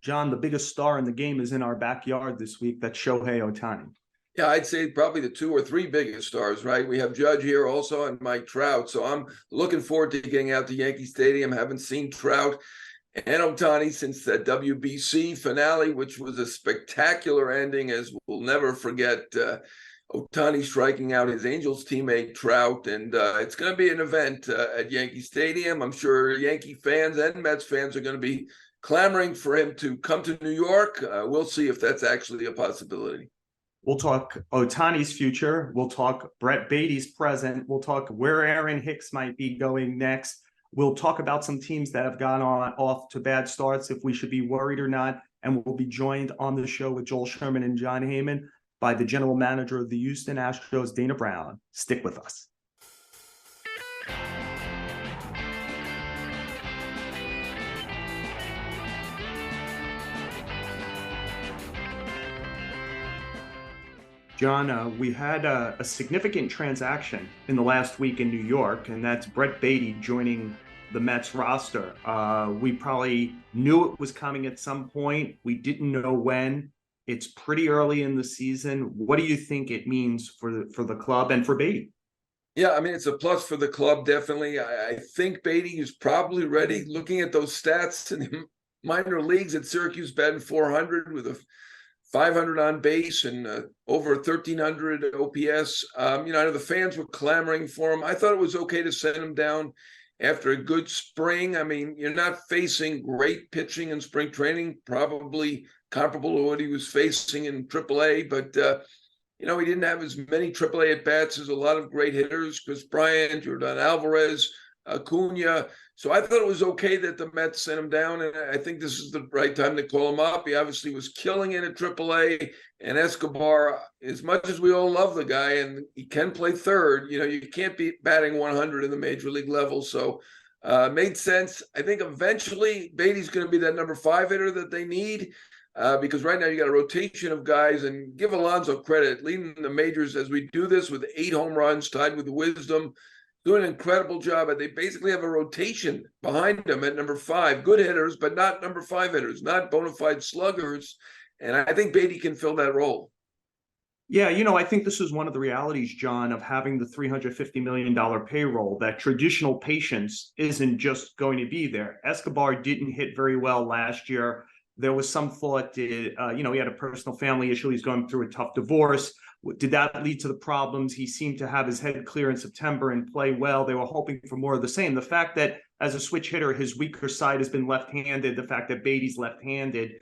John, the biggest star in the game is in our backyard this week. That's Shohei Ohtani. Yeah, I'd say probably the two or three biggest stars, right? We have Judge here also and Mike Trout. So I'm looking forward to getting out to Yankee Stadium. Haven't seen Trout and Ohtani since that WBC finale, which was a spectacular ending, as we'll never forget. Ohtani striking out his Angels teammate Trout, and it's going to be an event at Yankee Stadium. I'm sure Yankee fans and Mets fans are going to be clamoring for him to come to New York. We'll see if that's actually a possibility. We'll talk Ohtani's future. We'll talk Brett Baty's present. We'll talk where Aaron Hicks might be going next. We'll talk about some teams that have gone off to bad starts, if we should be worried or not. And we'll be joined on the show with Joel Sherman and John Heyman by the general manager of the Houston Astros, Dana Brown. Stick with us. John, we had a significant transaction in the last week in New York, and that's Brett Baty joining the Mets roster. We probably knew it was coming at some point. We didn't know when. It's pretty early in the season. What do you think it means for the club and for Baty? Yeah, I mean, it's a plus for the club, definitely. I think Baty is probably ready. Looking at those stats in the minor leagues at Syracuse, batting .400 with a 500 on base and over 1,300 OPS. I know the fans were clamoring for him. I thought it was okay to send him down after a good spring. I mean, you're not facing great pitching in spring training, probably comparable to what he was facing in AAA, but he didn't have as many AAA at-bats as a lot of great hitters, Chris Bryant, Jordan Alvarez, Acuna. So I thought it was okay that the Mets sent him down, and I think this is the right time to call him up. He obviously was killing it at AAA, and Escobar, as much as we all love the guy, and he can play third, you can't be batting 100 in the major league level. So made sense. I think eventually Baty's going to be that number 5 hitter that they need. Because right now you got a rotation of guys, and give Alonso credit, leading the majors as we do this with 8 home runs, tied with Wisdom, doing an incredible job. They basically have a rotation behind them at number 5, good hitters, but not number 5 hitters, not bona fide sluggers. And I think Baty can fill that role. Yeah, I think this is one of the realities, John, of having the $350 million payroll, that traditional patience isn't just going to be there. Escobar didn't hit very well last year. There was some thought, he had a personal family issue. He's going through a tough divorce. Did that lead to the problems? He seemed to have his head clear in September and play well. They were hoping for more of the same. The fact that as a switch hitter, his weaker side has been left-handed, the fact that Baty's left-handed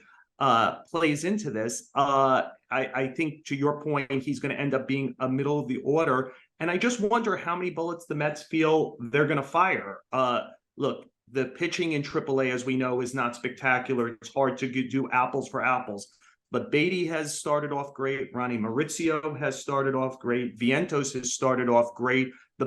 plays into this. I think, to your point, he's going to end up being a middle of the order. And I just wonder how many bullets the Mets feel they're going to fire. Look, the pitching in AAA, as we know, is not spectacular. It's hard to do apples for apples. But Baty has started off great. Ronnie Mauricio has started off great. Vientos has started off great. The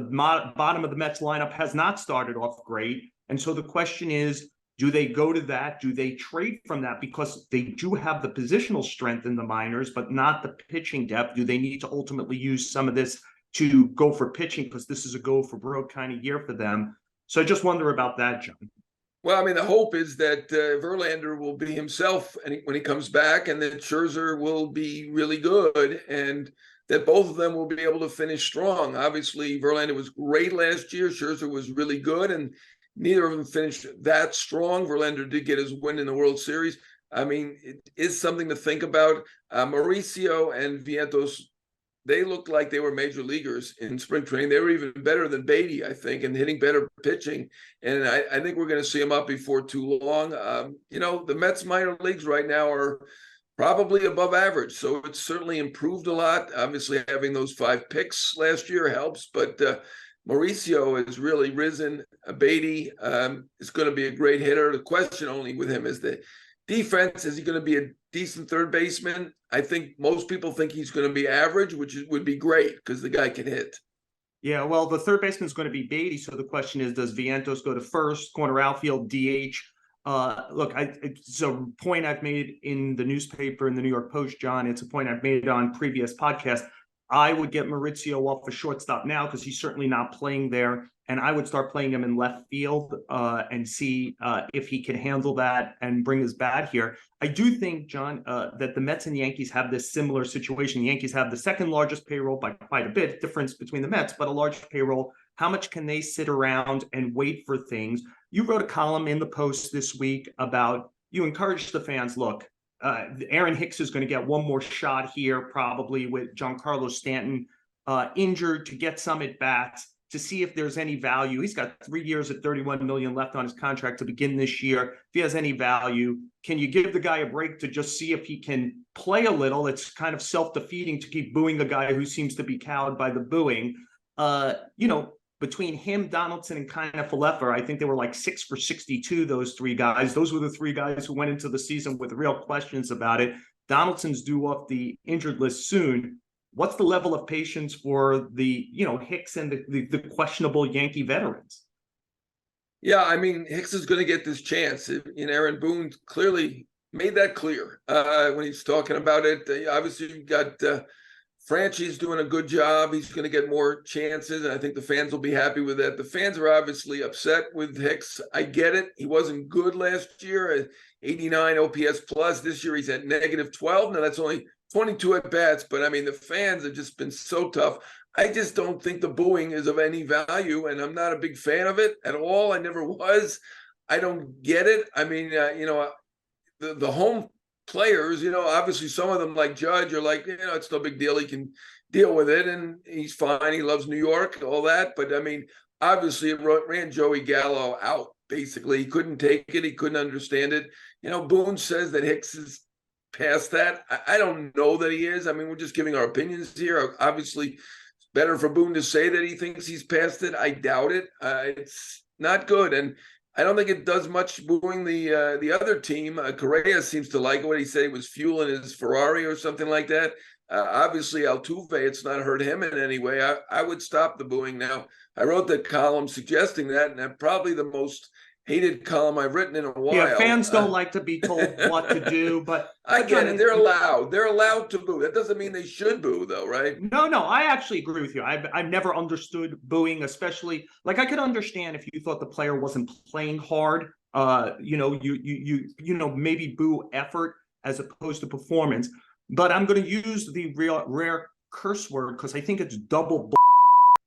bottom of the Mets lineup has not started off great. And so the question is, do they go to that? Do they trade from that? Because they do have the positional strength in the minors, but not the pitching depth. Do they need to ultimately use some of this to go for pitching? Because this is a go for broke kind of year for them. So I just wonder about that, John. Well, I mean, the hope is that Verlander will be himself when he comes back, and that Scherzer will be really good, and that both of them will be able to finish strong. Obviously, Verlander was great last year. Scherzer was really good, and neither of them finished that strong. Verlander did get his win in the World Series. I mean, it is something to think about. Mauricio and Vientos, they looked like they were major leaguers in spring training. They were even better than Baty, I think, and hitting better pitching. And I think we're going to see them up before too long. The Mets minor leagues right now are probably above average. So it's certainly improved a lot. Obviously, having those 5 picks last year helps, but Mauricio has really risen. Baty is going to be a great hitter. The question only with him is the defense. Is he going to be a decent third baseman? I think most people think he's going to be average, which would be great because the guy can hit. Yeah, well, the third baseman is going to be Baty. So the question is, does Vientos go to first, corner outfield, DH? Look, it's a point I've made in the newspaper, in the New York Post, John. It's a point I've made on previous podcasts. I would get Mauricio off a shortstop now because he's certainly not playing there. and I would start playing him in left field and see if he can handle that and bring his bat here. I do think, John, that the Mets and Yankees have this similar situation. The Yankees have the second largest payroll by quite a bit, difference between the Mets, but a large payroll. How much can they sit around and wait for things? You wrote a column in the Post this week about, you encouraged the fans, look, Aaron Hicks is going to get one more shot here, probably with Giancarlo Stanton injured, to get some at bats, to see if there's any value. He's got 3 years at $31 million left on his contract to begin this year. If he has any value, can you give the guy a break to just see if he can play a little? It's kind of self-defeating to keep booing the guy who seems to be cowed by the booing. Between him, Donaldson, and Kiner-Falefa, I think they were like 6 for 62, those three guys. Those were the three guys who went into the season with real questions about it. Donaldson's due off the injured list soon. What's the level of patience for the, Hicks and the questionable Yankee veterans? Yeah, I mean, Hicks is going to get this chance. Aaron Boone clearly made that clear when he's talking about it. Obviously, you've got Franchi's doing a good job. He's going to get more chances, and I think the fans will be happy with that. The fans are obviously upset with Hicks. I get it. He wasn't good last year at 89 OPS plus. This year he's at -12. Now, that's only 22 at-bats, but, I mean, the fans have just been so tough. I just don't think the booing is of any value, and I'm not a big fan of it at all. I never was. I don't get it. I mean, the home players, obviously some of them like Judge are like, it's no big deal. He can deal with it and he's fine. He loves New York, all that. But I mean, obviously it ran Joey Gallo out. Basically, he couldn't take it. He couldn't understand it. Boone says that Hicks is past that. I don't know that he is. I mean, we're just giving our opinions here. Obviously, it's better for Boone to say that he thinks he's past it. I doubt it. It's not good. And I don't think it does much booing the other team. Correa seems to like what he said. He was fueling his Ferrari or something like that. Obviously, Altuve, it's not hurt him in any way. I would stop the booing now. I wrote the column suggesting that, and that's probably the most hated column I've written in a while. Yeah, fans don't like to be told what to do, but I get it. They're allowed. They're allowed to boo. That doesn't mean they should boo, though, right? No, I actually agree with you. I've never understood booing, especially like I could understand if you thought the player wasn't playing hard. Maybe boo effort as opposed to performance. But I'm going to use the rare curse word because I think it's double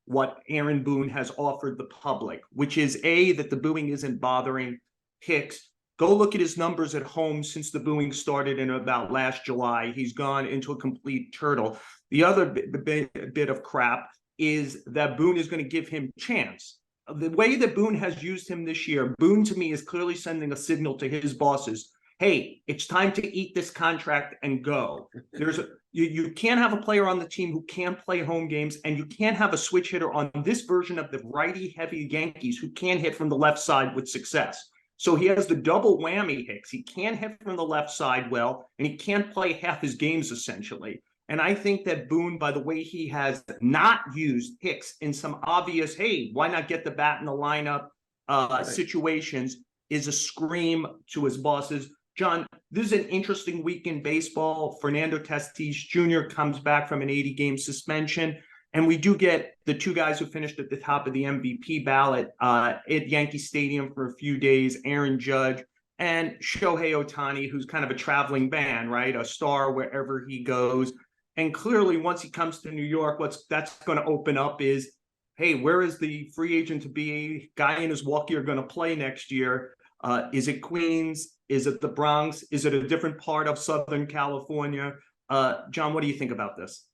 what Aaron Boone has offered the public, which is that the booing isn't bothering Hicks. Go look at his numbers at home since the booing started in about last July. He's gone into a complete turtle. The other bit of crap is that Boone is going to give him chance. The way that Boone has used him this year, Boone to me is clearly sending a signal to his bosses. Hey, it's time to eat this contract and go. You can't have a player on the team who can't play home games, and you can't have a switch hitter on this version of the righty-heavy Yankees who can hit from the left side with success. So he has the double whammy, Hicks. He can't hit from the left side well, and he can't play half his games, essentially. And I think that Boone, by the way he has not used Hicks in some obvious, hey, why not get the bat in the lineup situations, is a scream to his bosses. John, this is an interesting week in baseball. Fernando Tatis Jr. comes back from an 80-game suspension, and we do get the two guys who finished at the top of the MVP ballot at Yankee Stadium for a few days, Aaron Judge and Shohei Ohtani, who's kind of a traveling band, right? A star wherever he goes. And clearly, once he comes to New York, that's going to open up is, hey, where is the free agent to be guy in his walk year going to play next year? Is it Queens? Is it the Bronx? Is it a different part of Southern California? John, what do you think about this?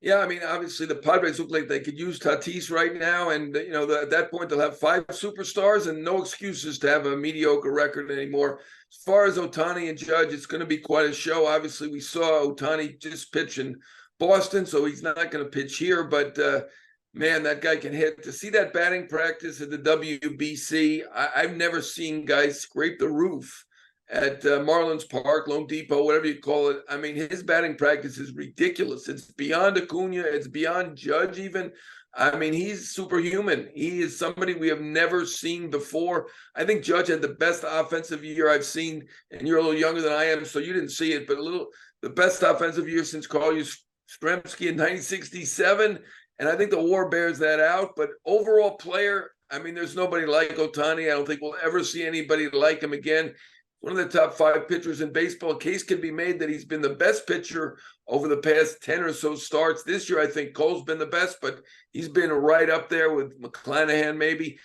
Yeah, I mean, obviously the Padres look like they could use Tatis right now. And, at that point, they'll have 5 superstars and no excuses to have a mediocre record anymore. As far as Ohtani and Judge, it's going to be quite a show. Obviously, we saw Ohtani just pitch in Boston, so he's not going to pitch here. But, man, that guy can hit. To see that batting practice at the WBC, I've never seen guys scrape the roof at Marlins Park, Lone Depot, whatever you call it. I mean, his batting practice is ridiculous. It's beyond Acuna. It's beyond Judge even. I mean, he's superhuman. He is somebody we have never seen before. I think Judge had the best offensive year I've seen, and you're a little younger than I am, so you didn't see it, but the best offensive year since Carl Yastrzemski in 1967. And I think the WAR bears that out. But overall player, I mean, there's nobody like Ohtani. I don't think we'll ever see anybody like him again. One of the top 5 pitchers in baseball. A case can be made that he's been the best pitcher over the past 10 or so starts. This year, I think Cole's been the best, but he's been right up there with McClanahan, maybe.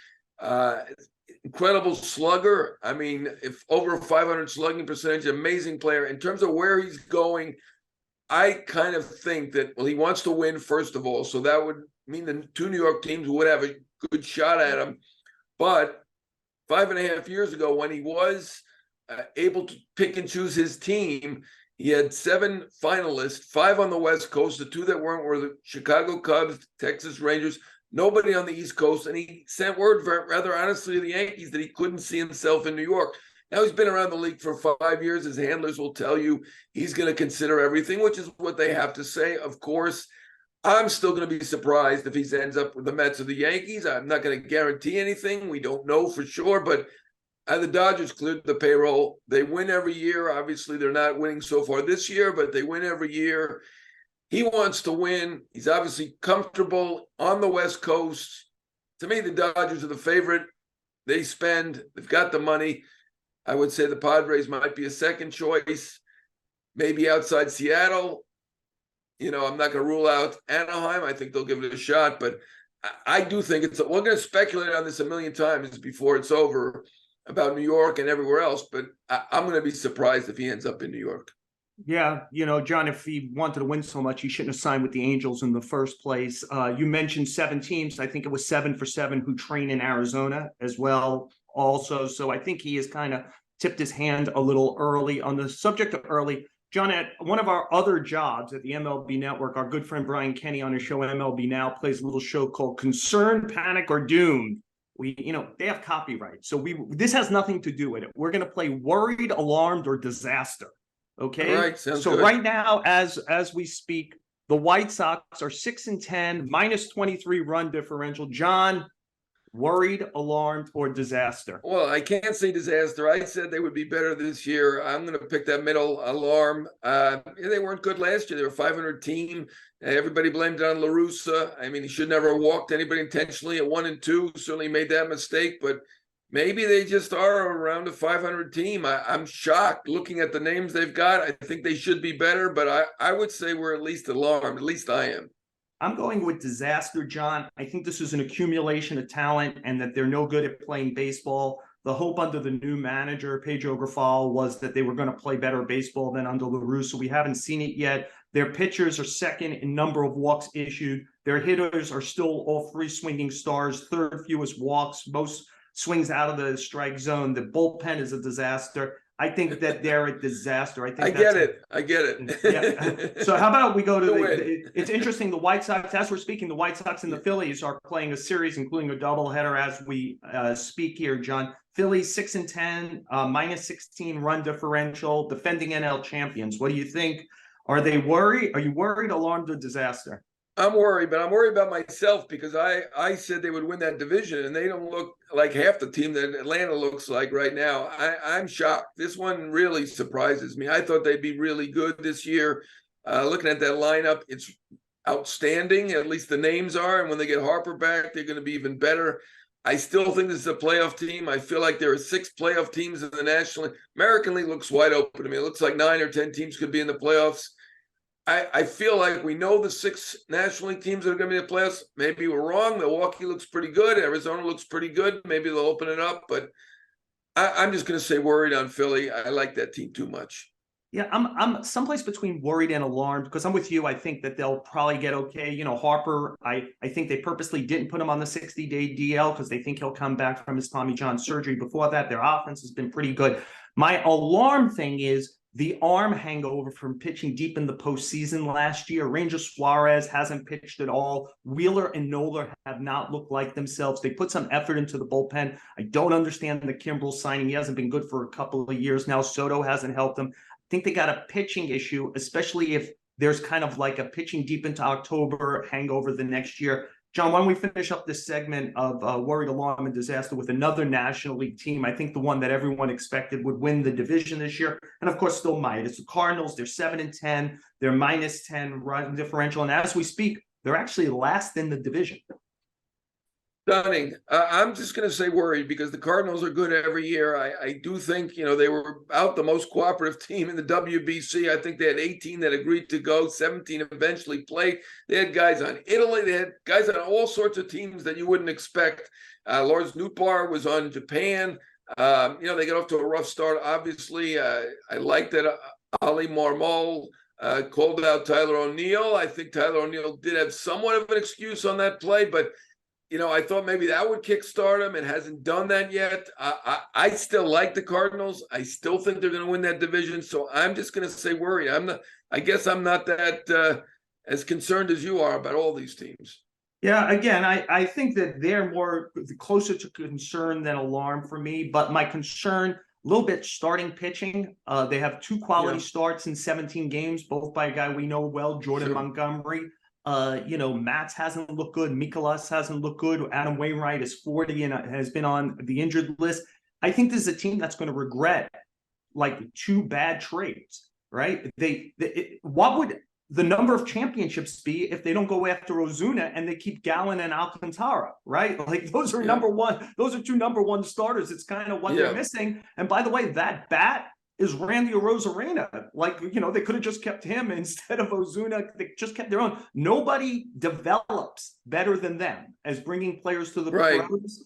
Incredible slugger. I mean, if over a 500 slugging percentage, amazing player. In terms of where he's going, I kind of think that, well, he wants to win, first of all. So that would mean the 2 New York teams would have a good shot at him. But 5.5 years ago, when he was able to pick and choose his team, he had 7 finalists, 5 on the West Coast. The 2 that weren't were the Chicago Cubs, Texas Rangers, nobody on the East Coast. And he sent word, rather honestly, to the Yankees that he couldn't see himself in New York. Now he's been around the league for 5 years. His handlers will tell you he's going to consider everything, which is what they have to say. Of course, I'm still going to be surprised if he ends up with the Mets or the Yankees. I'm not going to guarantee anything. We don't know for sure, but the Dodgers cleared the payroll. They win every year. Obviously, they're not winning so far this year, but they win every year. He wants to win. He's obviously comfortable on the West Coast. To me, the Dodgers are the favorite. They've got the money. I would say the Padres might be a second choice, maybe outside Seattle. I'm not going to rule out Anaheim. I think they'll give it a shot, but I do think we're going to speculate on this a million times before it's over about New York and everywhere else, but I'm going to be surprised if he ends up in New York. Yeah, John, if he wanted to win so much, he shouldn't have signed with the Angels in the first place. You mentioned 7 teams. I think it was 7 for 7 who train in Arizona as well also. So I think he has kind of tipped his hand a little early. On the subject of early, John, at one of our other jobs at the MLB Network, our good friend Brian Kenny on his show MLB Now plays a little show called Concerned, Panic, or Doomed. They have copyright. So this has nothing to do with it. We're going to play Worried, Alarmed, or Disaster. Okay. All right, sounds so good. Right now, as we speak, the White Sox are 6-10, minus 23 run differential. John, worried, alarmed, or disaster? Well, I can't say disaster. I said they would be better this year. I'm going to pick that middle, alarm. They weren't good last year. They were a 500 team. Everybody blamed it on La Russa. I mean, he should never have walked anybody intentionally at 1-2. Certainly made that mistake, but maybe they just are around a 500 team. I'm shocked looking at the names they've got. I think they should be better, but I would say we're at least alarmed. At least I am. I'm going with disaster, John. I think this is an accumulation of talent and that they're no good at playing baseball. The hope under the new manager, Pedro Grifol, was that they were going to play better baseball than under La Russa. We haven't seen it yet. Their pitchers are second in number of walks issued. Their hitters are still all free swinging stars, third fewest walks, most swings out of the strike zone. The bullpen is a disaster. I think that they're a disaster. I get it. Yeah. So how about we go to it's interesting. The White Sox, as we're speaking, the White Sox and the Phillies are playing a series, including a doubleheader as we speak here, John. Phillies 6-10, minus 16 run differential, defending NL champions. What do you think? Are they worried? Are you worried, alarmed, or disaster? I'm worried, but I'm worried about myself because I said they would win that division, and they don't look like half the team that Atlanta looks like right now. I'm shocked. This one really surprises me. I thought they'd be really good this year. Looking at that lineup, it's outstanding. At least the names are, and when they get Harper back, they're going to be even better. I still think this is a playoff team. I feel like there are 6 playoff teams in the National League. American League looks wide open to me. It looks like 9 or 10 teams could be in the playoffs. I feel like we know the 6 National League teams that are going to be in the playoffs. Maybe we're wrong. Milwaukee looks pretty good. Arizona looks pretty good. Maybe they'll open it up. But I'm just going to say worried on Philly. I like that team too much. Yeah, I'm someplace between worried and alarmed because I'm with you. I think that they'll probably get okay. Harper, I think they purposely didn't put him on the 60-day DL because they think he'll come back from his Tommy John surgery. Before that, their offense has been pretty good. My alarm thing is the arm hangover from pitching deep in the postseason last year. Ranger Suarez hasn't pitched at all. Wheeler and Nola have not looked like themselves. They put some effort into the bullpen. I don't understand the Kimbrel signing. He hasn't been good for a couple of years now. Soto hasn't helped them. I think they got a pitching issue, especially if there's kind of like a pitching deep into October hangover the next year. John, why don't we finish up this segment of worried, alarm, and disaster with another National League team? I think the one that everyone expected would win the division this year, and of course still might. It's the Cardinals. They're 7-10. They're minus 10 run differential. And as we speak, they're actually last in the division. Stunning. I'm just going to say worried because the Cardinals are good every year. I do think, they were out the most cooperative team in the WBC. I think they had 18 that agreed to go, 17 eventually played. They had guys on Italy. They had guys on all sorts of teams that you wouldn't expect. Lars Nootbaar was on Japan. They got off to a rough start, obviously. I like that Ali Marmol called out Tyler O'Neill. I think Tyler O'Neill did have somewhat of an excuse on that play, but I thought maybe that would kickstart him. It hasn't done that yet. I still like the Cardinals. I still think they're going to win that division. So I'm just going to say worried. I guess I'm not that as concerned as you are about all these teams. Yeah, again, I think that they're more closer to concern than alarm for me. But my concern, a little bit starting pitching. They have 2 quality starts in 17 games, both by a guy we know well, Jordan Montgomery. Matz hasn't looked good. Mikolas hasn't looked good. Adam Wainwright is 40 and has been on the injured list. I think this is a team that's going to regret like 2 bad trades, right? What would the number of championships be if they don't go after Ozuna and they keep Gallen and Alcantara, right? Like those are number one. Those are 2 number 1 starters. It's kind of what they're missing. And by the way, that bat is Randy Arozarena. Like, they could have just kept him instead of Ozuna. They just kept their own. Nobody develops better than them as bringing players to the pros,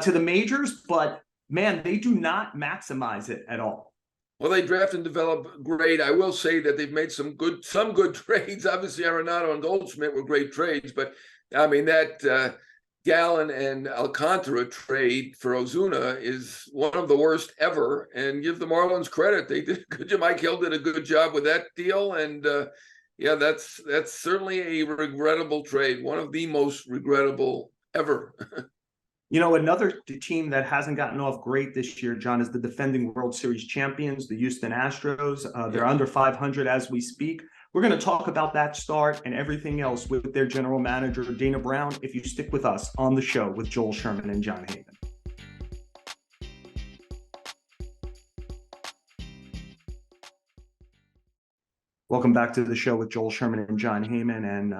to the majors. But, man, they do not maximize it at all. Well, they draft and develop great. I will say that they've made some good trades. Obviously, Arenado and Goldschmidt were great trades. But, I mean, that Gallen and Alcantara trade for Ozuna is one of the worst ever, and give the Marlins credit. They did a good job. Mike Hill did a good job with that deal, and that's certainly a regrettable trade, one of the most regrettable ever. Another team that hasn't gotten off great this year, John, is the defending World Series champions, the Houston Astros. They're under 500 as we speak. We're going to talk about that start and everything else with their general manager, Dana Brown, if you stick with us on the show with Joel Sherman and John Heyman. Welcome back to the show with Joel Sherman and John Heyman. And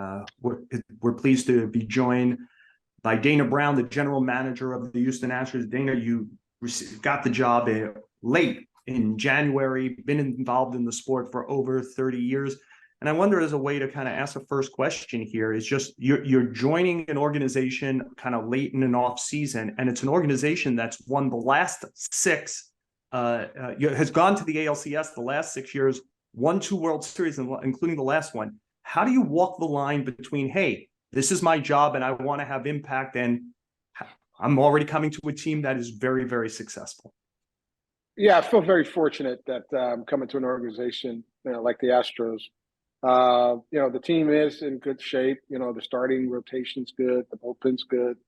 we're pleased to be joined by Dana Brown, the general manager of the Houston Astros. Dana, you got the job late in January, been involved in the sport for over 30 years. And I wonder, as a way to kind of ask the first question here, is just you're joining an organization kind of late in an off season, and it's an organization that's won the last 6, has gone to the ALCS the last 6 years, won 2 World Series, including the last one. How do you walk the line between, hey, this is my job and I want to have impact, and I'm already coming to a team that is very, very successful? Yeah, I feel very fortunate that I'm coming to an organization like the Astros. The team is in good shape. The starting rotation's good. The bullpen's good.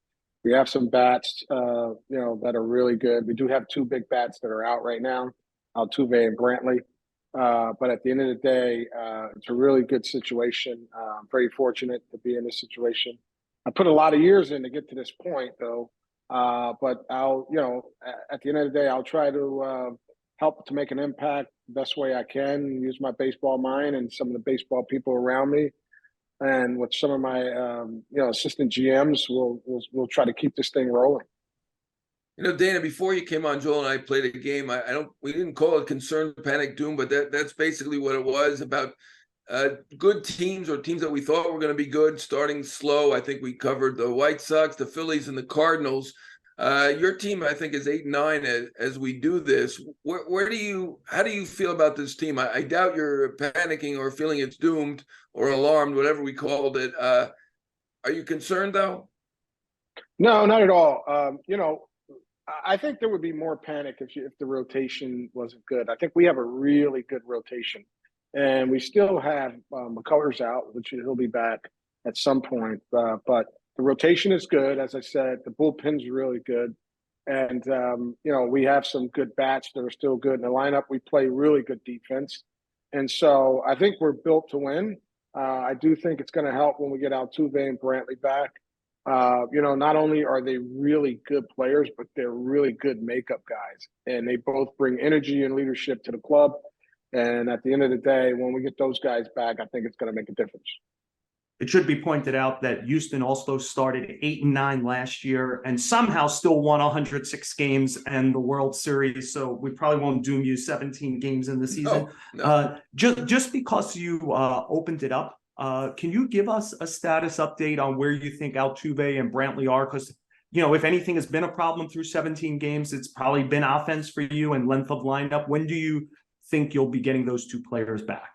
We have some bats, that are really good. We do have 2 big bats that are out right now, Altuve and Brantley. But at the end of the day, it's a really good situation. I'm very fortunate to be in this situation. I put a lot of years in to get to this point, though. But I'll, at the end of the day, I'll try to help to make an impact the best way I can, use my baseball mind and some of the baseball people around me. And with some of my, assistant GMs, we'll try to keep this thing rolling. Dana, before you came on, Joel and I played a game. We didn't call it concern, panic, doom, but that's basically what it was about. Good teams, or teams that we thought were going to be good, starting slow. I think we covered the White Sox, the Phillies, and the Cardinals. Your team, I think, is 8-9 as we do this. How do you feel about this team? I doubt you're panicking or feeling it's doomed or alarmed, whatever we called it. Are you concerned, though? No, not at all. I think there would be more panic if the rotation wasn't good. I think we have a really good rotation, and we still have McCullers out, which he'll be back at some point. But the rotation is good, as I said. The bullpen's really good, and we have some good bats that are still good in the lineup. We play really good defense, and so I think we're built to win. I do think it's going to help when we get Altuve and Brantley back. Not only are they really good players, but they're really good makeup guys, and they both bring energy and leadership to the club. And at the end of the day, when we get those guys back, I think it's going to make a difference. It should be pointed out that Houston also started 8-9 last year and somehow still won 106 games and the World Series. So we probably won't doom you 17 games in the season. No. Just because you opened it up, can you give us a status update on where you think Altuve and Brantley are? Because, if anything has been a problem through 17 games, it's probably been offense for you and length of lineup. When do you think you'll be getting those two players back?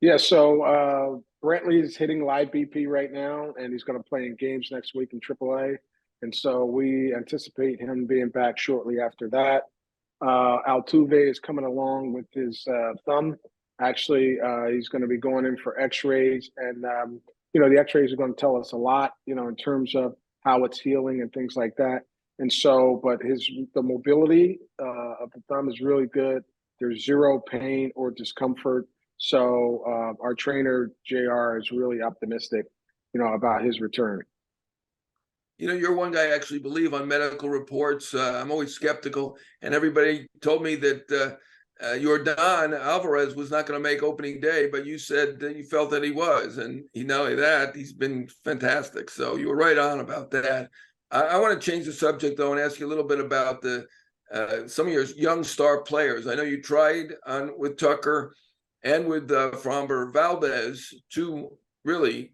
Yeah, so Brantley is hitting live BP right now, and he's going to play in games next week in AAA. And so we anticipate him being back shortly after that. Altuve is coming along with his thumb. Actually, he's going to be going in for x-rays. And, the x-rays are going to tell us a lot, in terms of how it's healing and things like that. And so, but the mobility of the thumb is really good. There's zero pain or discomfort. So our trainer, JR, is really optimistic, about his return. You're one guy I actually believe on medical reports. I'm always skeptical. And everybody told me that Yordan Alvarez was not going to make opening day, but you said that you felt that he was. And not only that, he's been fantastic. So you were right on about that. I want to change the subject, though, and ask you a little bit about some of your young star players. I know you tried with Tucker and with Framber Valdez, two really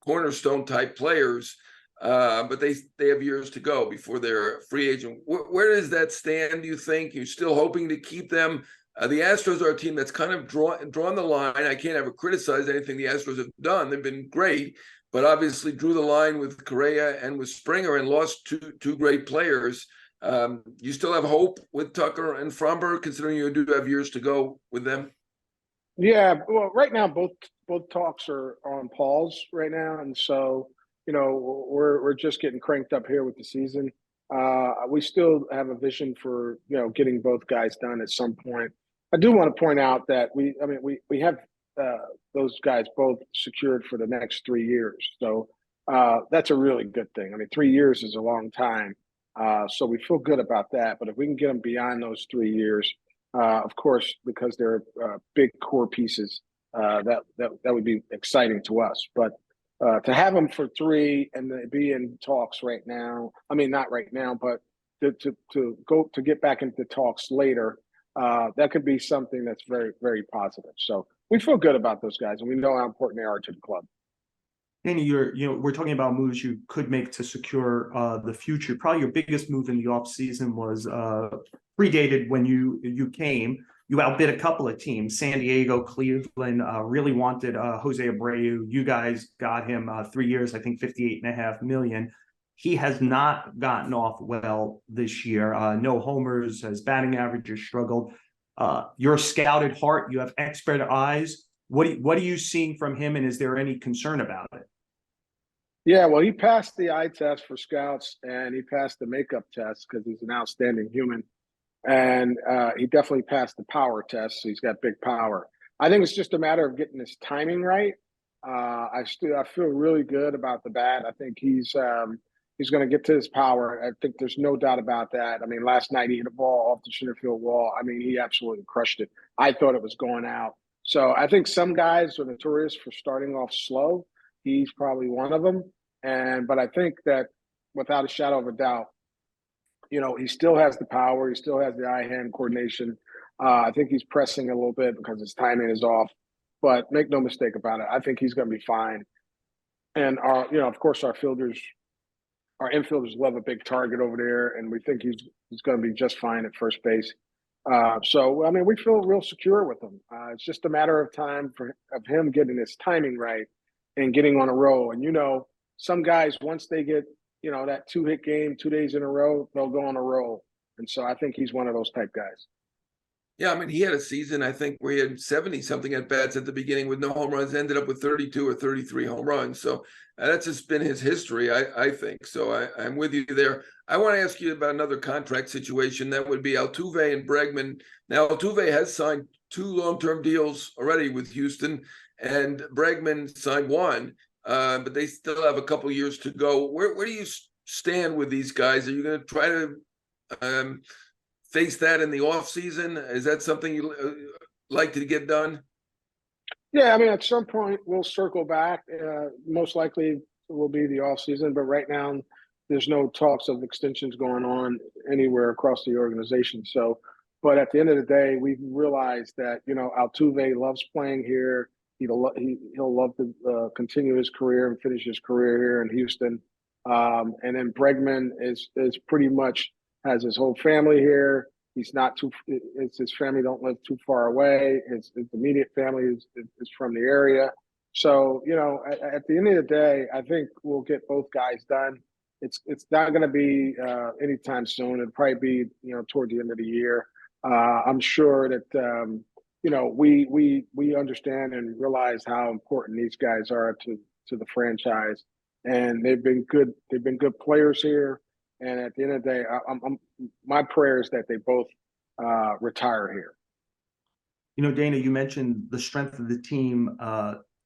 cornerstone type players, but they have years to go before they're a free agent. Where does that stand, do you think? You're still hoping to keep them? The Astros are a team that's kind of drawn the line. I can't ever criticize anything the Astros have done. They've been great, but obviously drew the line with Correa and with Springer and lost two great players. You still have hope with Tucker and Framber, considering you do have years to go with them? Yeah, well, right now both talks are on pause right now, and so we're just getting cranked up here with the season. We still have a vision for getting both guys done at some point. I do want to point out that we have those guys both secured for the next 3 years, so that's a really good thing. 3 years is a long time, so we feel good about that. But if we can get them beyond those 3 years. Of course, because they're big core pieces, that would be exciting to us. But to have them for 3 and be in talks right now, not right now, but to get back into talks later, that could be something that's very, very positive. So we feel good about those guys, and we know how important they are to the club. Danny, we're talking about moves you could make to secure the future. Probably your biggest move in the offseason was predated when you came. You outbid a couple of teams. San Diego, Cleveland really wanted Jose Abreu. You guys got him 3 years, I think $58.5 million. He has not gotten off well this year. No homers, his batting average has struggled. You're a scouted heart. You have expert eyes. What are you seeing from him, and is there any concern about it? Yeah, well, he passed the eye test for scouts, and he passed the makeup test because he's an outstanding human. And he definitely passed the power test, so he's got big power. I think it's just a matter of getting his timing right. I feel really good about the bat. I think he's going to get to his power. I think there's no doubt about that. Last night he hit a ball off the center field wall. He absolutely crushed it. I thought it was going out. So I think some guys are notorious for starting off slow. He's probably one of them. But I think that without a shadow of a doubt, he still has the power. He still has the eye-hand coordination. I think he's pressing a little bit because his timing is off. But make no mistake about it, I think he's going to be fine. And of course, our infielders love a big target over there, and we think he's going to be just fine at first base. So we feel real secure with him. It's just a matter of time of him getting his timing right and getting on a roll. And some guys, once they get that 2-hit game 2 days in a row, they'll go on a roll. And so I think he's one of those type guys. Yeah, he had a season, I think, where he had 70-something at-bats at the beginning with no home runs, ended up with 32 or 33 home runs. So that's just been his history, I think. So I'm with you there. I want to ask you about another contract situation. That would be Altuve and Bregman. Now, Altuve has signed 2 long-term deals already with Houston, and Bregman signed 1. But they still have a couple years to go. Where do you stand with these guys? Are you going to try to face that in the off season? Is that something you like to get done? Yeah, I mean, at some point we'll circle back. Most likely will be the off season, but right now there's no talks of extensions going on anywhere across the organization. So, but at the end of the day, we've realized that Altuve loves playing here. He'll love to continue his career and finish his career here in Houston. And then Bregman is pretty much has his whole family here. He's not too. His family don't live too far away. His immediate family is from the area. So at the end of the day, I think we'll get both guys done. It's not going to be anytime soon. It'll probably be toward the end of the year. I'm sure that we understand and realize how important these guys are to the franchise, and they've been good. They've been good players here. And at the end of the day, my prayer is that they both retire here. Dana, you mentioned the strength of the team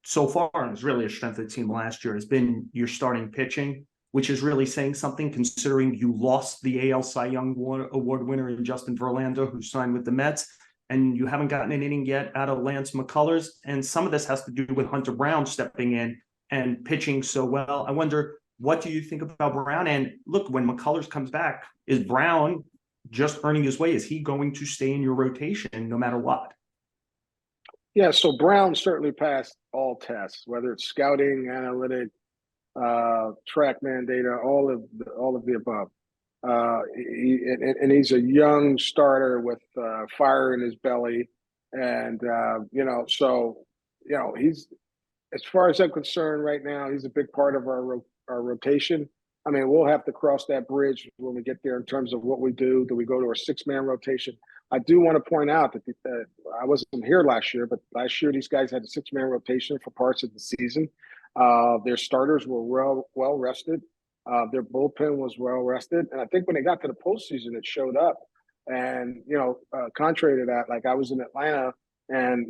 so far, and it's really a strength of the team last year, has been your starting pitching, which is really saying something considering you lost the AL Cy Young Award winner in Justin Verlander, who signed with the Mets, and you haven't gotten an inning yet out of Lance McCullers. And some of this has to do with Hunter Brown stepping in and pitching so well. I wonder, what do you think about Brown? And look, when McCullers comes back, is Brown just earning his way? Is he going to stay in your rotation no matter what? Yeah, so Brown certainly passed all tests, whether it's scouting, analytic, TrackMan data, all of the above. He's a young starter with fire in his belly, and he's, as far as I'm concerned right now, he's a big part of our rotation. I mean, we'll have to cross that bridge when we get there in terms of what we do. Do we go to a 6-man rotation? I do want to point out that I wasn't here last year, but last year these guys had a 6-man rotation for parts of the season. Their starters were well rested. Their bullpen was well rested, and I think when they got to the postseason, it showed up. And contrary to that, like I was in Atlanta, and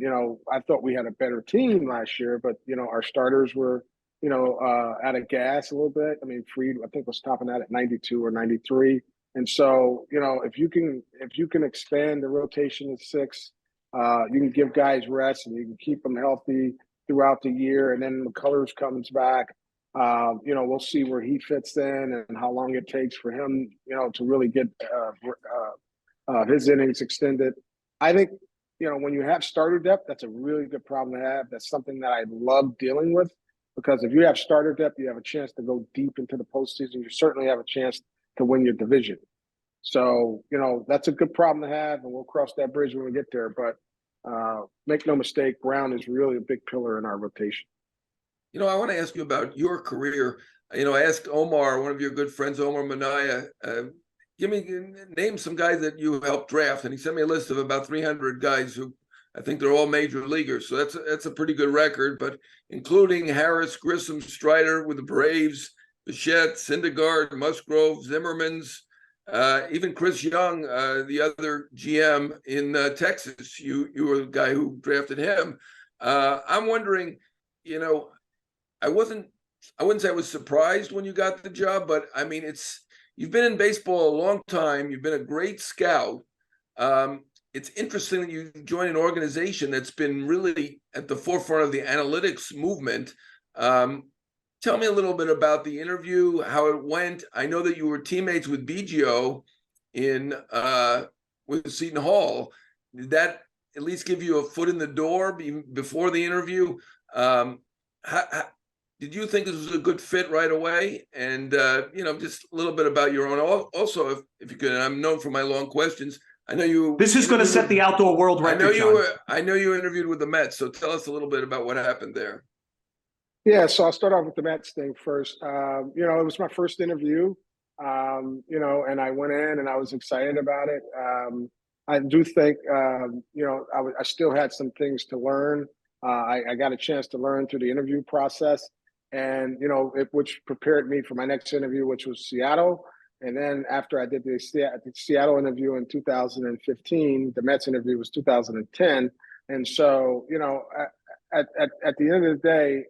I thought we had a better team last year, but our starters were out of gas a little bit. I mean, Fried, I think, was topping out at 92 or 93. And so, if you can expand the rotation to 6, you can give guys rest and you can keep them healthy throughout the year. And then McCullers comes back. We'll see where he fits in and how long it takes for him, to really get his innings extended. I think, when you have starter depth, that's a really good problem to have. That's something that I love dealing with, because if you have starter depth, you have a chance to go deep into the postseason. You certainly have a chance to win your division. So, that's a good problem to have, and we'll cross that bridge when we get there. But make no mistake, Brown is really a big pillar in our rotation. I want to ask you about your career. I asked Omar, one of your good friends, Omar Minaya, name some guys that you helped draft, and he sent me a list of about 300 guys who I think they're all major leaguers. So that's a pretty good record, but including Harris, Grissom, Strider with the Braves, Bichette, Syndergaard, Musgrove, Zimmerman's, even Chris Young, the other GM in Texas. You were the guy who drafted him. I'm wondering, I wouldn't say I was surprised when you got the job, but I mean, you've been in baseball a long time. You've been a great scout. It's interesting that you join an organization that's been really at the forefront of the analytics movement. Tell me a little bit about the interview, how it went. I know that you were teammates with BGO with Seton Hall. Did that at least give you a foot in the door before the interview? Did you think this was a good fit right away? And, just a little bit about your own. Also, if you could, and I'm known for my long questions. I know you. This is going to set the outdoor world record. I know you interviewed with the Mets. So tell us a little bit about what happened there. Yeah, so I'll start off with the Mets thing first. It was my first interview, and I went in and I was excited about it. I do think, I still had some things to learn. I got a chance to learn through the interview process, and, which prepared me for my next interview, which was Seattle. And then after I did the Seattle interview in 2015, the Mets interview was 2010. And so, at the end of the day,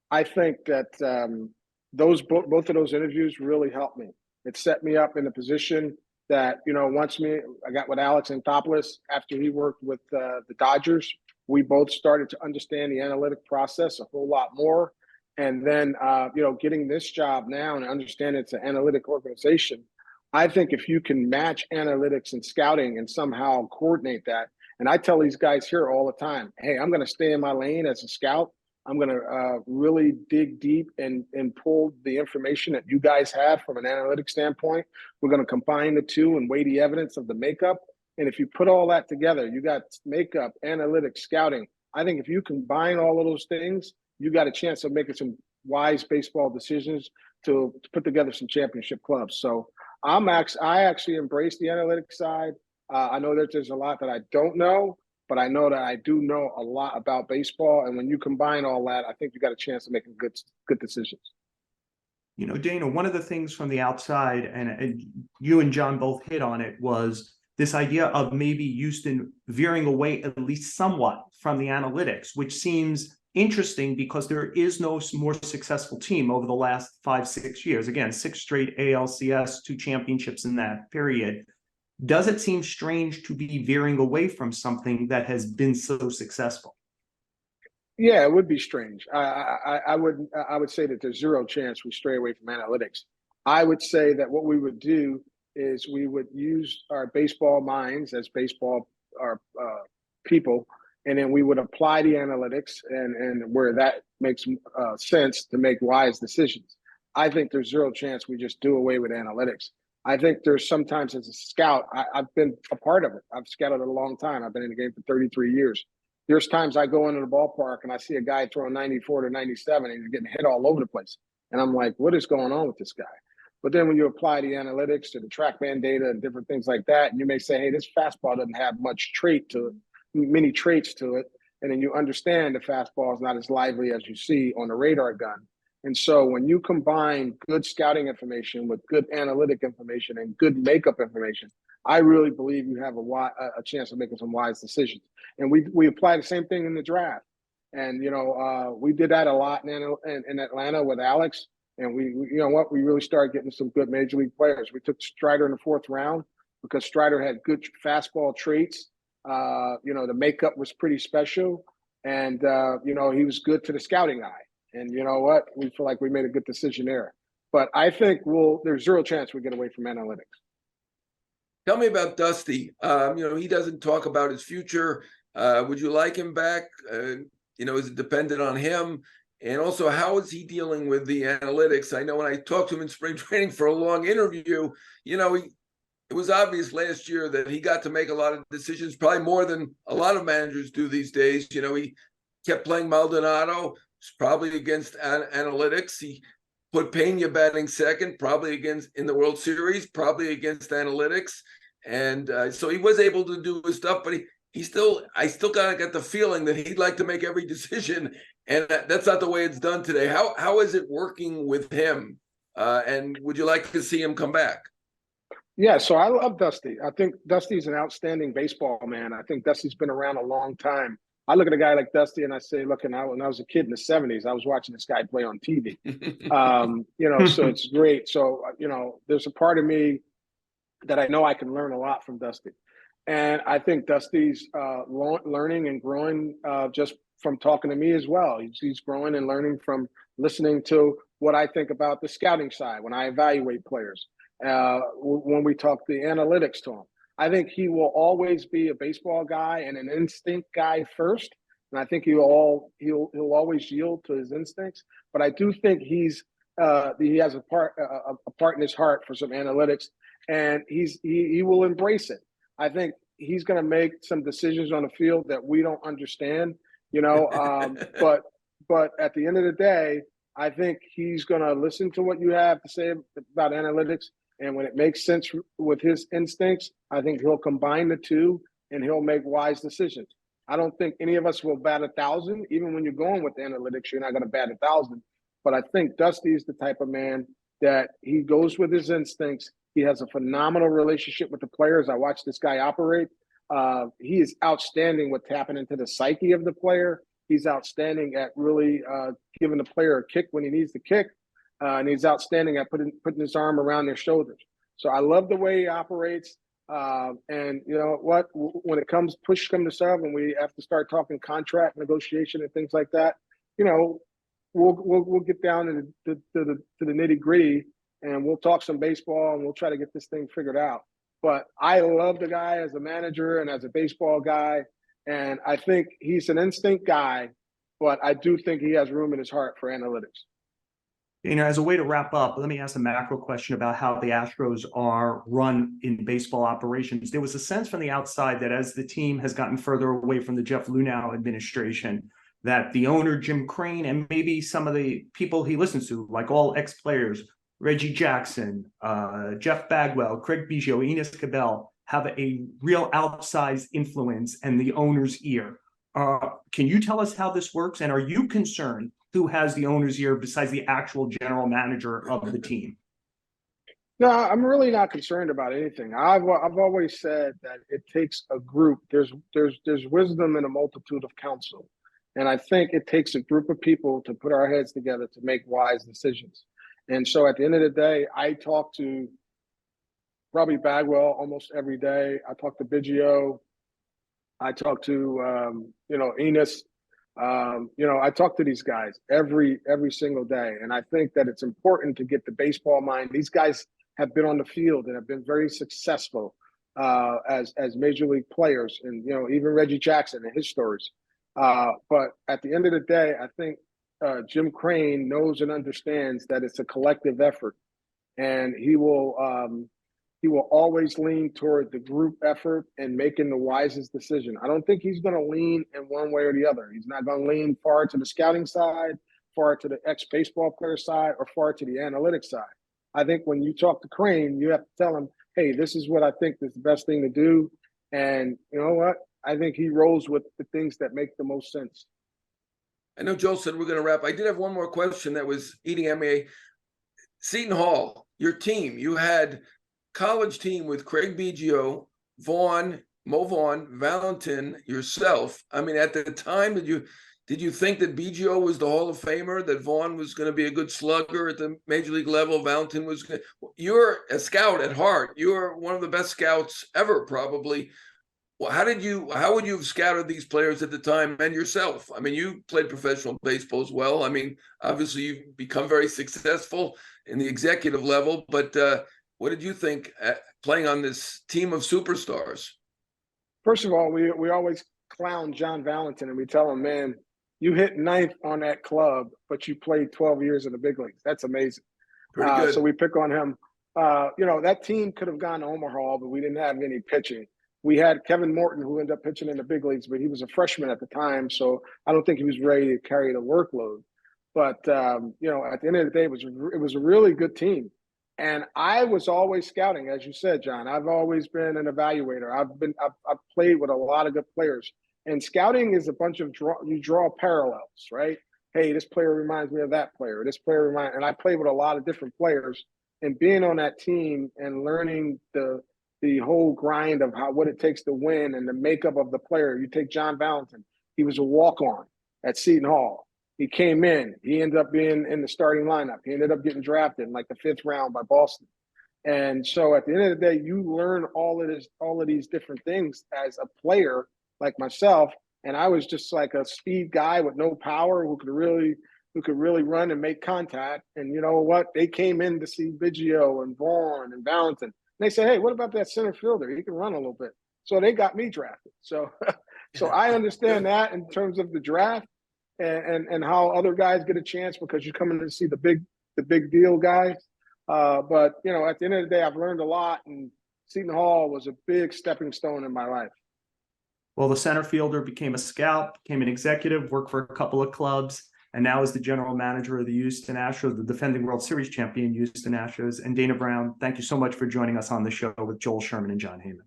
I think that both of those interviews really helped me. It set me up in a position that, I got with Alex Anthopoulos after he worked with the Dodgers. We both started to understand the analytic process a whole lot more. And then, getting this job now and understanding it's an analytic organization, I think if you can match analytics and scouting and somehow coordinate that, and I tell these guys here all the time, hey, I'm going to stay in my lane as a scout. I'm going to really dig deep and pull the information that you guys have from an analytic standpoint. We're going to combine the two and weigh the evidence of the makeup. And if you put all that together, you got makeup, analytics, scouting. I think if you combine all of those things, you got a chance of making some wise baseball decisions to put together some championship clubs. So I actually embrace the analytics side. I know that there's a lot that I don't know, but I know that I do know a lot about baseball. And when you combine all that, I think you got a chance of making good decisions. Dana, one of the things from the outside, and you and John both hit on it, was this idea of maybe Houston veering away at least somewhat from the analytics, which seems interesting because there is no more successful team over the last 5-6 years. Again, 6 straight ALCS, 2 championships in that period. Does it seem strange to be veering away from something that has been so successful? Yeah, it would be strange. I would say that there's zero chance we stray away from analytics. I would say that what we would do is we would use our baseball minds as baseball people, and then we would apply the analytics and where that makes sense to make wise decisions. I think there's zero chance we just do away with analytics. I think there's sometimes as a scout, I've been a part of it. I've scouted it a long time. I've been in the game for 33 years. There's times I go into the ballpark and I see a guy throwing 94 to 97 and he's getting hit all over the place. And I'm like, what is going on with this guy? But then when you apply the analytics to the TrackMan data and different things like that, and you may say, hey, this fastball doesn't have many traits to it. And then you understand the fastball is not as lively as you see on the radar gun. And so when you combine good scouting information with good analytic information and good makeup information, I really believe you have a chance of making some wise decisions. And we apply the same thing in the draft. And, we did that a lot in Atlanta with Alex. And we really started getting some good major league players. We took Strider in the 4th round because Strider had good fastball traits. The makeup was pretty special. And, he was good to the scouting eye. And you know what? We feel like we made a good decision there. But I think there's zero chance we get away from analytics. Tell me about Dusty. He doesn't talk about his future. Would you like him back? Is it dependent on him? And also, how is he dealing with the analytics? I know when I talked to him in spring training for a long interview, it was obvious last year that he got to make a lot of decisions, probably more than a lot of managers do these days. He kept playing Maldonado, probably against analytics. He put Pena batting second, probably in the World Series, probably against analytics. And so he was able to do his stuff, but I still kind of get the feeling that he'd like to make every decision. And that's not the way it's done today. How is it working with him? And would you like to see him come back? Yeah, so I love Dusty. I think Dusty's an outstanding baseball man. I think Dusty's been around a long time. I look at a guy like Dusty and I say, look, when I was a kid in the 70s, I was watching this guy play on TV. So it's great. So, there's a part of me that I know I can learn a lot from Dusty. And I think Dusty's learning and growing just from talking to me as well. He's growing and learning from listening to what I think about the scouting side when I evaluate players. When we talk the analytics to him, I think he will always be a baseball guy and an instinct guy first. And I think he'll always yield to his instincts. But I do think he has a part in his heart for some analytics, and he will embrace it. I think he's going to make some decisions on the field that we don't understand, but at the end of the day, I think he's going to listen to what you have to say about analytics. And when it makes sense with his instincts, I think he'll combine the two and he'll make wise decisions. I don't think any of us will bat 1,000. Even when you're going with analytics, you're not going to bat 1,000. But I think Dusty is the type of man that he goes with his instincts. He has a phenomenal relationship with the players. I watched this guy operate. He is outstanding with tapping into the psyche of the player. He's outstanding at really giving the player a kick when he needs to kick. And he's outstanding at putting his arm around their shoulders. So I love the way he operates. And you know what? When it comes push come to shove, and we have to start talking contract negotiation and things like that, you know, we'll get down to the nitty gritty, and we'll talk some baseball, and we'll try to get this thing figured out. But I love the guy as a manager and as a baseball guy, and I think he's an instinct guy, but I do think he has room in his heart for analytics. You know, as a way to wrap up, let me ask a macro question about how the Astros are run in baseball operations. There was a sense from the outside that as the team has gotten further away from the Jeff Luhnow administration, that the owner, Jim Crane, and maybe some of the people he listens to, like all ex-players, Reggie Jackson, Jeff Bagwell, Craig Biggio, Enos Cabell, have a real outsized influence and the owner's ear. Can you tell us how this works? And are you concerned who has the owner's ear besides the actual general manager of the team? No, I'm really not concerned about anything. I've always said that it takes a group. There's wisdom in a multitude of counsel, and I think it takes a group of people to put our heads together to make wise decisions. And so, at the end of the day, I talk to probably Bagwell almost every day. I talk to Biggio. I talk to Enos. I talk to these guys every single day, and I think that it's important to get the baseball mind. These guys have been on the field and have been very successful as major league players, and even Reggie Jackson and his stories. But at the end of the day, I think Jim Crane knows and understands that it's a collective effort, and he will always lean toward the group effort and making the wisest decision. I don't think he's going to lean in one way or the other. He's not going to lean far to the scouting side, far to the ex-baseball player side, or far to the analytics side. I think when you talk to Crane, you have to tell him, hey, this is what I think is the best thing to do. And you know what? I think he rolls with the things that make the most sense. I know Joel said we're going to wrap. I did have one more question that was eating at me. Seton Hall, your team, you had college team with Craig Biggio, Mo Vaughn, Valentin, yourself. I mean, at the time, did you think that Biggio was the Hall of Famer, that Vaughn was going to be a good slugger at the major league level, Valentin was good? You're a scout at heart. You're one of the best scouts ever, probably. Well, how would you have scouted these players at the time and yourself? I mean, you played professional baseball as well. I mean, obviously you've become very successful in the executive level, but what did you think playing on this team of superstars? First of all, we always clown John Valentin, and we tell him, man, you hit ninth on that club, but you played 12 years in the big leagues. That's amazing. Pretty good. So we pick on him. That team could have gone to Omaha, but we didn't have any pitching. We had Kevin Morton, who ended up pitching in the big leagues, but he was a freshman at the time, so I don't think he was ready to carry the workload. But at the end of the day, it was a really good team. And I was always scouting, as you said, John. I've always been an evaluator. I've played with a lot of good players. And scouting is a bunch of you draw parallels, right? Hey, this player reminds me of that player. This player and I played with a lot of different players. And being on that team and learning the whole grind of what it takes to win and the makeup of the player. You take John Valentin. He was a walk-on at Seton Hall. He came in. He ended up being in the starting lineup. He ended up getting drafted in like the 5th round by Boston. And so at the end of the day, you learn all of these different things as a player like myself. And I was just like a speed guy with no power who could really run and make contact. And you know what? They came in to see Biggio and Vaughn and Valentin. And they said, hey, what about that center fielder? He can run a little bit. So they got me drafted. So I understand that in terms of the draft and how other guys get a chance because you're coming to see the big deal guys. But at the end of the day, I've learned a lot, and Seton Hall was a big stepping stone in my life. Well, the center fielder became a scout, became an executive, worked for a couple of clubs, and now is the general manager of the Houston Astros, the defending World Series champion Houston Astros. And Dana Brown, thank you so much for joining us on the show with Joel Sherman and John Heyman.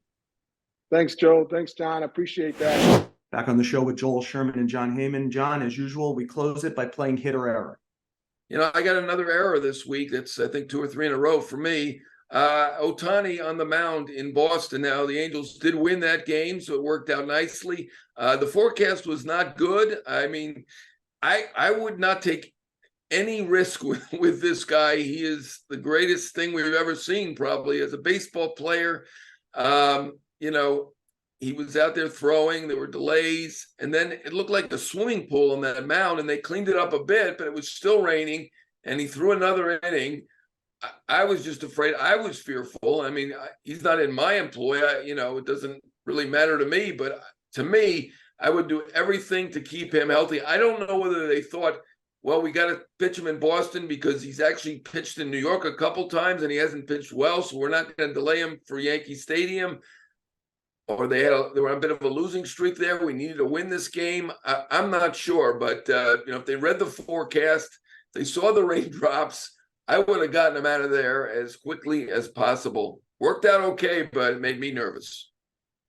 Thanks, Joel. Thanks, John. I appreciate that. Back on the show with Joel Sherman and John Heyman. John, as usual, we close it by playing hit or error. I got another error this week. That's, I think, 2 or 3 in a row for me. Ohtani on the mound in Boston. Now, the Angels did win that game, so it worked out nicely. The forecast was not good. I mean, I would not take any risk with this guy. He is the greatest thing we've ever seen, probably, as a baseball player. You know, he was out there throwing, there were delays, and then it looked like a swimming pool on that mound, and they cleaned it up a bit, but it was still raining, and he threw another inning. I was just afraid. I was fearful. I mean, he's not in my employ. It doesn't really matter to me, but to me, I would do everything to keep him healthy. I don't know whether they thought, well, we got to pitch him in Boston because he's actually pitched in New York a couple times and he hasn't pitched well, so we're not going to delay him for Yankee Stadium. Or they were on a bit of a losing streak there. We needed to win this game. I'm not sure, but if they read the forecast, they saw the raindrops, I would have gotten him out of there as quickly as possible. Worked out okay, but it made me nervous.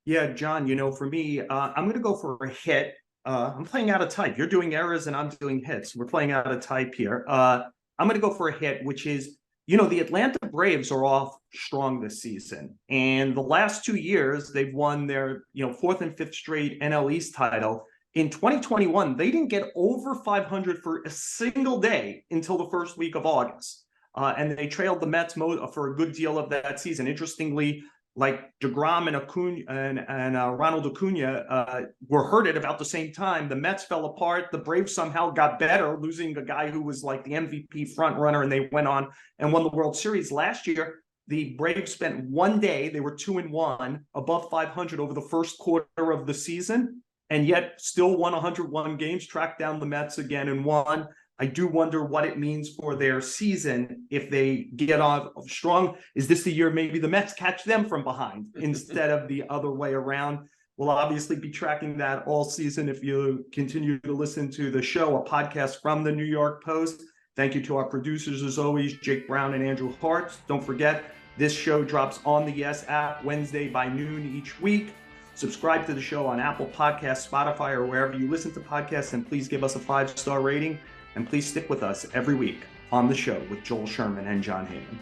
Yeah, John, for me, I'm going to go for a hit. I'm playing out of type. You're doing errors and I'm doing hits. We're playing out of type here. I'm going to go for a hit, which is, the Atlanta Braves are off strong this season. And the last 2 years, they've won their, fourth and fifth straight NL East title. In 2021, they didn't get over 500 for a single day until the first week of August. And they trailed the Mets for a good deal of that season. Interestingly, like DeGrom and Acuna and Ronald Acuna were hurt at about the same time. The Mets fell apart. The Braves somehow got better, losing a guy who was like the MVP front runner, and they went on and won the World Series. Last year, the Braves spent 1 day. They were 2-1, above 500 over the first quarter of the season, and yet still won 101 games, tracked down the Mets again and won. I do wonder what it means for their season if they get off strong. Is this the year maybe the Mets catch them from behind instead of the other way around? We'll obviously be tracking that all season if you continue to listen to the show, a podcast from the New York Post. Thank you to our producers, as always, Jake Brown and Andrew Hart. Don't forget, this show drops on the Yes app Wednesday by noon each week. Subscribe to the show on Apple Podcasts, Spotify, or wherever you listen to podcasts, and please give us a 5-star rating. And please stick with us every week on the show with Joel Sherman and John Heyman.